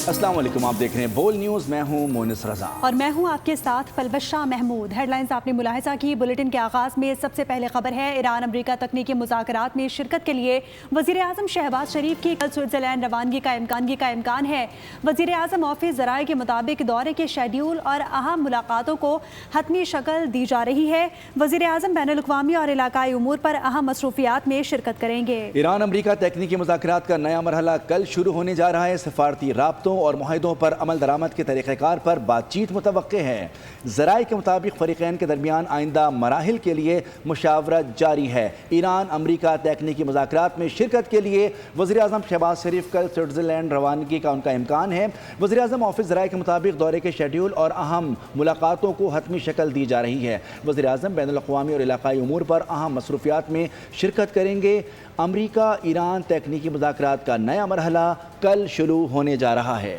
السلام علیکم، آپ دیکھ رہے ہیں بول نیوز، میں ہوں مونس رضا اور میں ہوں آپ کے ساتھ فلبش شاہ محمود۔ ہیڈ لائنز آپ نے ملاحظہ کی۔ بلیٹن کے آغاز میں سب سے پہلے خبر ہے ایران امریکہ تکنیکی مذاکرات میں شرکت کے لیے وزیر اعظم شہباز شریف کی کل سوئٹزرلینڈ روانگی کا امکان ہے۔ وزیر اعظم آفس ذرائع کے مطابق دورے کے شیڈیول اور اہم ملاقاتوں کو حتمی شکل دی جا رہی ہے۔ وزیر اعظم بین الاقوامی اور علاقائی امور پر اہم مصروفیات میں شرکت کریں گے۔ ایران امریکہ تکنیکی مذاکرات کا نیا مرحلہ کل شروع ہونے جا رہا ہے۔ سفارتی رابطوں اور معاہدوں پر عمل درآمد کے طریقہ کار پر بات چیت متوقع ہے۔ ذرائع کے مطابق فریقین کے درمیان آئندہ مراحل کے لیے مشاورت جاری ہے۔ ایران امریکہ تکنیکی مذاکرات میں شرکت کے لیے وزیر اعظم شہباز شریف کل سوئٹزرلینڈ روانگی کا ان کا امکان ہے۔ وزیر اعظم آفس ذرائع کے مطابق دورے کے شیڈیول اور اہم ملاقاتوں کو حتمی شکل دی جا رہی ہے۔ وزیر اعظم بین الاقوامی اور علاقائی امور پر اہم مصروفیات میں شرکت کریں گے۔ امریکہ ایران تکنیکی مذاکرات کا نیا مرحلہ کل شروع ہونے جا رہا ہے۔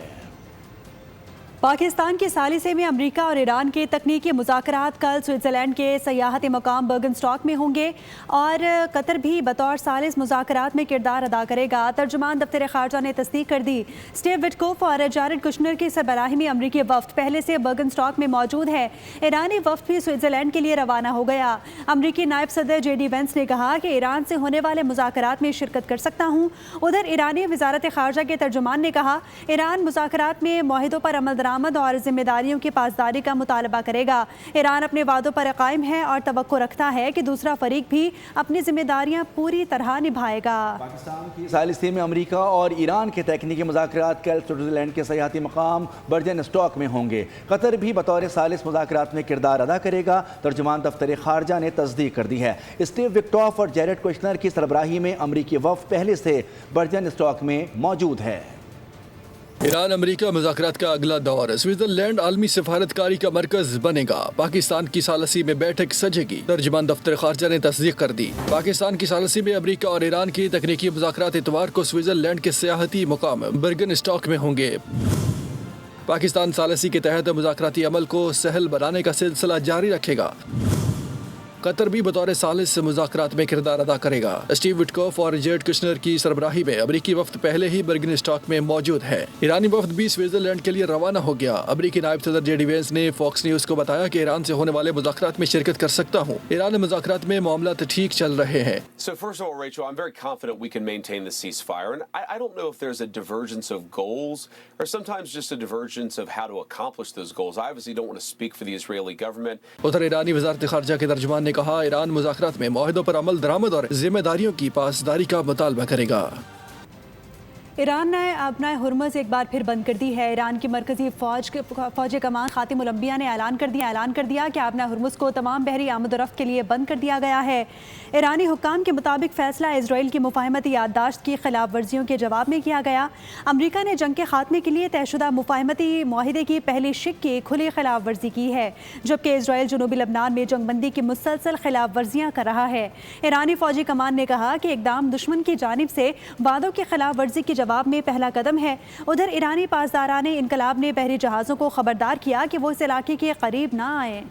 پاکستان کے ثالثے میں امریکہ اور ایران کے تکنیکی مذاکرات کل سوئٹزرلینڈ کے سیاحتی مقام برگنسٹاک میں ہوں گے اور قطر بھی بطور ثالث مذاکرات میں کردار ادا کرے گا۔ ترجمان دفتر خارجہ نے تصدیق کر دی۔ اسٹیو وٹکوف اور جیرڈ کشنر کی سربراہی میں امریکی وفد پہلے سے برگنسٹاک میں موجود ہے۔ ایرانی وفد بھی سوئٹزرلینڈ کے لیے روانہ ہو گیا۔ امریکی نائب صدر جے ڈی وینس نے کہا کہ ایران سے ہونے والے مذاکرات میں شرکت کر سکتا ہوں۔ ادھر ایرانی وزارت خارجہ کے ترجمان نے کہا ایران مذاکرات میں معاہدوں پر عمل درآمد اور ذمہ داریوں کی پاسداری کا مطالبہ کرے گا۔ ایران اپنے وعدوں پر قائم ہے اور توقع رکھتا ہے کہ دوسرا فریق بھی اپنی ذمہ داریاں پوری طرح نبھائے گا۔ پاکستان کی ثالثی میں امریکہ اور ایران کے تکنیکی مذاکرات کل سوئٹزرلینڈ کے سیاحتی مقام برجنسٹاک میں ہوں گے۔ قطر بھی بطور ثالث مذاکرات میں کردار ادا کرے گا۔ ترجمان دفتر خارجہ نے تصدیق کر دی ہے۔ اسٹیو وٹکوف اور جیرڈ کشنر کی سربراہی میں امریکی وفد پہلے سے برجنسٹاک میں موجود ہے۔ ایران امریکہ مذاکرات کا اگلا دور سوئٹزرلینڈ عالمی سفارتکاری کا مرکز بنے گا۔ پاکستان کی ثالثی میں بیٹھک سجے گی۔ ترجمان دفتر خارجہ نے تصدیق کر دی۔ پاکستان کی ثالثی میں امریکہ اور ایران کی تکنیکی مذاکرات اتوار کو سوئٹزرلینڈ کے سیاحتی مقام برگنسٹاک میں ہوں گے۔ پاکستان ثالثی کے تحت مذاکراتی عمل کو سہل بنانے کا سلسلہ جاری رکھے گا۔ قطر بھی بطور ثالث مذاکرات میں کردار ادا کرے گا۔ اسٹیو وٹکوف اور جیرڈ کشنر کی سربراہی میں امریکی وفد پہلے ہی برگنسٹاک میں موجود ہے۔ ایرانی وفد بھی سوئٹزرلینڈ کے لیے روانہ ہو گیا۔ امریکی نائب صدر جے ڈی وینس نے فاکس نیوز کو بتایا کہ ایران سے ہونے والے مذاکرات میں شرکت کر سکتا ہوں۔ ایران مذاکرات میں معاملات ٹھیک چل رہے ہیں۔ So first of all, Rachel, I'm very confident we can maintain the ceasefire. And I don't know if there's a divergence of goals or sometimes just a divergence of how to accomplish those goals. I obviously don't want to speak for the Israeli government. ادھر ایرانی وزارت خارجہ کے ترجمان نے کہا ایران مذاکرات میں معاہدوں پر عمل درآمد اور ذمہ داریوں کی پاسداری کا مطالبہ کرے گا۔ ایران نے آبنائے ہرمز ایک بار پھر بند کر دی ہے۔ ایران کی مرکزی فوجی کمان خاتم الانبیاء نے اعلان کر دیا کہ آبنائے ہرمز کو تمام بحری آمد و رفت کے لیے بند کر دیا گیا ہے۔ ایرانی حکام کے مطابق فیصلہ اسرائیل کی مفاہمتی یادداشت کی خلاف ورزیوں کے جواب میں کیا گیا۔ امریکہ نے جنگ کے خاتمے کے لیے طے شدہ مفاہمتی معاہدے کی پہلی شق کی کھلی خلاف ورزی کی ہے، جبکہ اسرائیل جنوبی لبنان میں جنگ بندی کی مسلسل خلاف ورزیاں کر رہا ہے۔ ایرانی فوجی کمان نے کہا کہ اقدام دشمن کی جانب سے وعدوں کی خلاف ورزی کے جواب میں پہلا قدم ہے۔ ادھر ایرانی پاسداران انقلاب نے بحری جہازوں کو خبردار کیا کہ وہ اس علاقے کے قریب نہ آئیں۔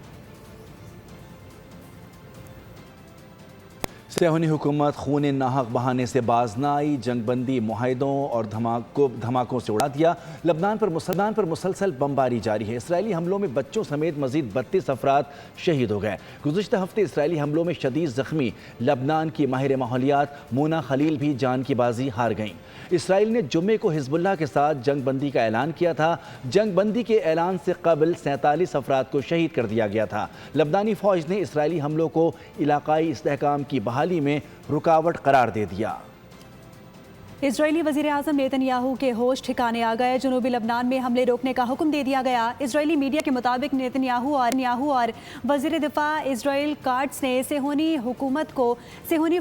صہیونی حکومت خون ناحق بہانے سے باز نہ آئی، جنگ بندی معاہدوں اور دھماکوں سے اڑا دیا۔ لبنان پر مسلسل بمباری جاری ہے۔ اسرائیلی حملوں میں بچوں سمیت مزید 32 افراد شہید ہو گئے۔ گزشتہ ہفتے اسرائیلی حملوں میں شدید زخمی لبنان کی ماہر ماحولیات مونا خلیل بھی جان کی بازی ہار گئیں۔ اسرائیل نے جمعے کو حزب اللہ کے ساتھ جنگ بندی کا اعلان کیا تھا۔ جنگ بندی کے اعلان سے قبل 47 افراد کو شہید کر دیا گیا تھا۔ لبنانی فوج نے اسرائیلی حملوں کو علاقائی استحکام کی بحالی میں رکاوٹ قرار دے دیا۔ اسرائیلی وزیر اعظم نیتن یاہو کے ہوش ٹھکانے آ گئے۔ جنوبی لبنان میں حملے روکنے کا حکم دے دیا گیا۔ اسرائیلی میڈیا کے مطابق نیتن یاہو اور وزیر دفاع اسرائیل کاٹس نے صہیونی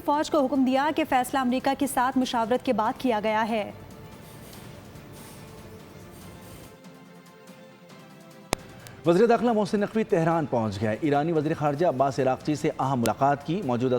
فوج کو حکم دیا کہ فیصلہ امریکہ کے ساتھ مشاورت کے بعد کیا گیا ہے۔ وزیر داخلہ محسن نقوی تہران پہنچ گئے۔ ایرانی وزیر خارجہ عباس عراقچی سے اہم ملاقات کی۔ موجودہ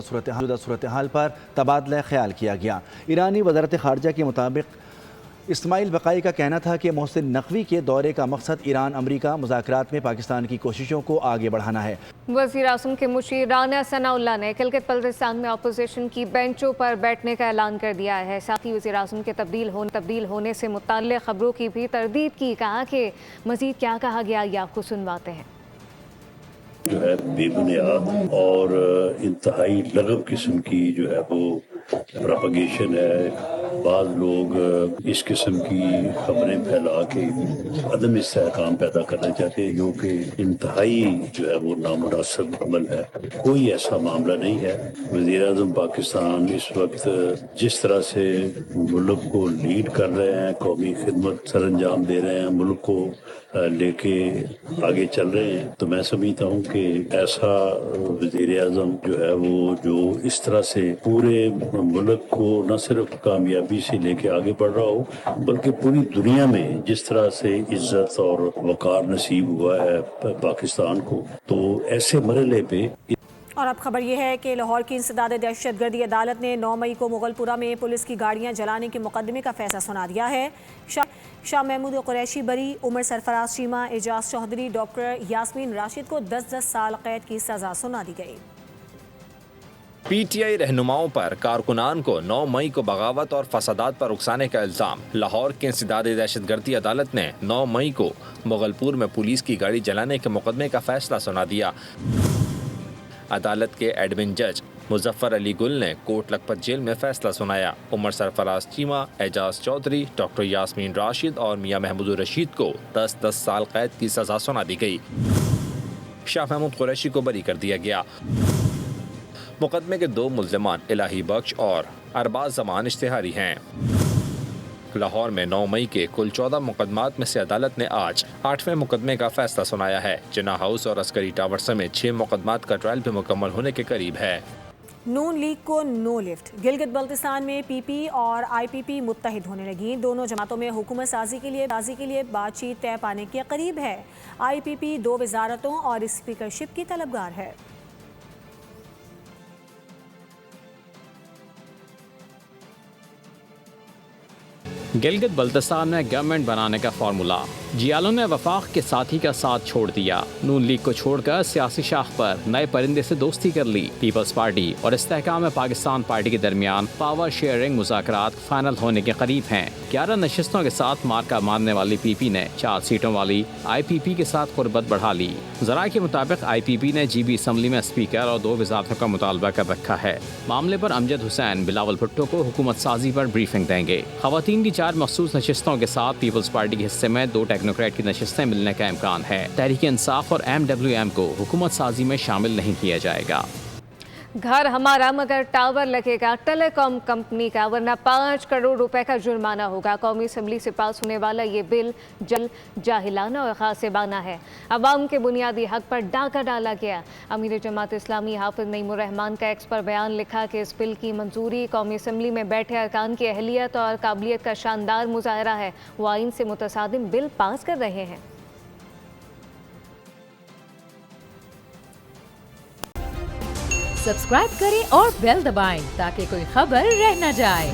صورتحال پر تبادلہ خیال کیا گیا۔ ایرانی وزارت خارجہ کے مطابق اسماعیل بقائی کا کہنا تھا کہ محسن نقوی کے دورے کا مقصد ایران امریکہ مذاکرات میں پاکستان کی کوششوں کو آگے بڑھانا ہے۔ وزیر اعظم کے مشیر رانا ثناء اللہ نے گلگت بلتستان میں اپوزیشن کی بینچوں پر بیٹھنے کا اعلان کر دیا ہے۔ ساتھ ہی وزیر اعظم کے تبدیل ہونے سے متعلق خبروں کی بھی تردید کی، کہا کہ مزید کیا کہا گیا یہ آپ کو سنواتے ہیں۔ جو ہے بے بنیاد اور انتہائی لغو قسم کی جو ہے وہ پروپیگیشن ہے۔ بعض لوگ اس قسم کی خبریں پھیلا کے عدم استحکام پیدا کرنا چاہتے ہیں، جو کہ انتہائی جو ہے وہ نامناسب عمل ہے۔ کوئی ایسا معاملہ نہیں ہے۔ وزیر اعظم پاکستان اس وقت جس طرح سے ملک کو لیڈ کر رہے ہیں، قومی خدمت سر انجام دے رہے ہیں، ملک کو لے کے آگے چل رہے ہیں، تو میں سمجھتا ہوں کہ ایسا وزیر اعظم جو ہے وہ جو اس طرح سے پورے ملک کو نہ صرف کامیابی سے لے کے آگے بڑھ رہا ہو، بلکہ پوری دنیا میں جس طرح سے عزت اور وقار نصیب ہوا ہے پاکستان کو، تو ایسے مرحلے پہ۔ اور اب خبر یہ ہے کہ لاہور کی انسداد دہشت گردی عدالت نے 9 مئی کو مغل پورہ میں پولیس کی گاڑیاں جلانے کے مقدمے کا فیصلہ سنا دیا ہے۔ شاہ محمود قریشی بری، عمر سرفراز چیمہ، اعجاز چودھری، ڈاکٹر یاسمین راشد کو 10 سال قید کی سزا سنا دی گئی۔ پی ٹی آئی رہنماؤں پر کارکنان کو 9 مئی کو بغاوت اور فسادات پر اکسانے کا الزام۔ لاہور کی انسداد دہشت گردی عدالت نے 9 مئی کو مغل پور میں پولیس کی گاڑی جلانے کے مقدمے کا فیصلہ سنا دیا۔ عدالت کے ایڈمن جج مظفر علی گل نے کوٹ لکھپت جیل میں فیصلہ سنایا۔ عمر سرفراز چیمہ، اعجاز چودھری، ڈاکٹر یاسمین راشد اور میاں محمود الرشید کو 10 سال قید کی سزا سنا دی گئی۔ شاہ محمود قریشی کو بری کر دیا گیا۔ مقدمے کے 2 ملزمان الہی بخش اور ارباز زمان اشتہاری ہیں۔ لاہور میں 9 مئی کے کل 14 مقدمات میں سے عدالت نے آج 8ویں مقدمے کا فیصلہ سنایا ہے۔ جناح ہاؤس اور عسکری ٹاور سمیت 6 مقدمات کا ٹرائل بھی مکمل ہونے کے قریب ہے۔ نون لیگ کو نو لفٹ۔ گلگت بلتستان میں پی پی اور آئی پی پی متحد ہونے لگیں۔ دونوں جماعتوں میں حکومت سازی کے لیے بات چیت طے پانے کے قریب ہے۔ آئی پی پی 2 وزارتوں اور اسپیکرشپ کی طلبگار ہے۔ گلگت بلتستان میں گورنمنٹ بنانے کا فارمولا، جیالوں نے وفاق کے ساتھی کا ساتھ چھوڑ دیا۔ نون لیگ کو چھوڑ کر سیاسی شاخ پر نئے پرندے سے دوستی کر لی۔ پیپلز پارٹی اور استحکام پاکستان پارٹی کے درمیان پاور شیئرنگ مذاکرات فائنل ہونے کے قریب ہیں۔ 11 نشستوں کے ساتھ مارکا ماننے والی پی پی نے 4 سیٹوں والی آئی پی پی کے ساتھ قربت بڑھا لی۔ ذرائع کے مطابق آئی پی پی نے جی بی اسمبلی میں اسپیکر اور 2 وزارتوں کا مطالبہ کر رکھا ہے۔ معاملے پر امجد حسین بلاول بھٹو کو حکومت سازی پر بریفنگ دیں گے۔ خواتین کی 4 مخصوص نشستوں کے ساتھ پیپلز پارٹی کے حصے میں 2 ٹیکنوکریٹ کی نشستیں ملنے کا امکان ہے۔ تحریک انصاف اور MWM کو حکومت سازی میں شامل نہیں کیا جائے گا۔ گھر ہمارا مگر ٹاور لگے گا ٹیلی کام کمپنی کا، ورنہ 5 کروڑ روپے کا جرمانہ ہوگا۔ قومی اسمبلی سے پاس ہونے والا یہ بل جاہلانہ اور غاصبانہ ہے۔ عوام کے بنیادی حق پر ڈاکہ ڈالا گیا۔ امیر جماعت اسلامی حافظ نعیم الرحمان کا ایکس پر بیان لکھا کہ اس بل کی منظوری قومی اسمبلی میں بیٹھے ارکان کی اہلیت اور قابلیت کا شاندار مظاہرہ ہے۔ وہ آئین سے متصادم بل پاس کر رہے ہیں۔ سبسکرائب کریں اور بیل دبائیں تاکہ کوئی خبر رہ نہ جائے۔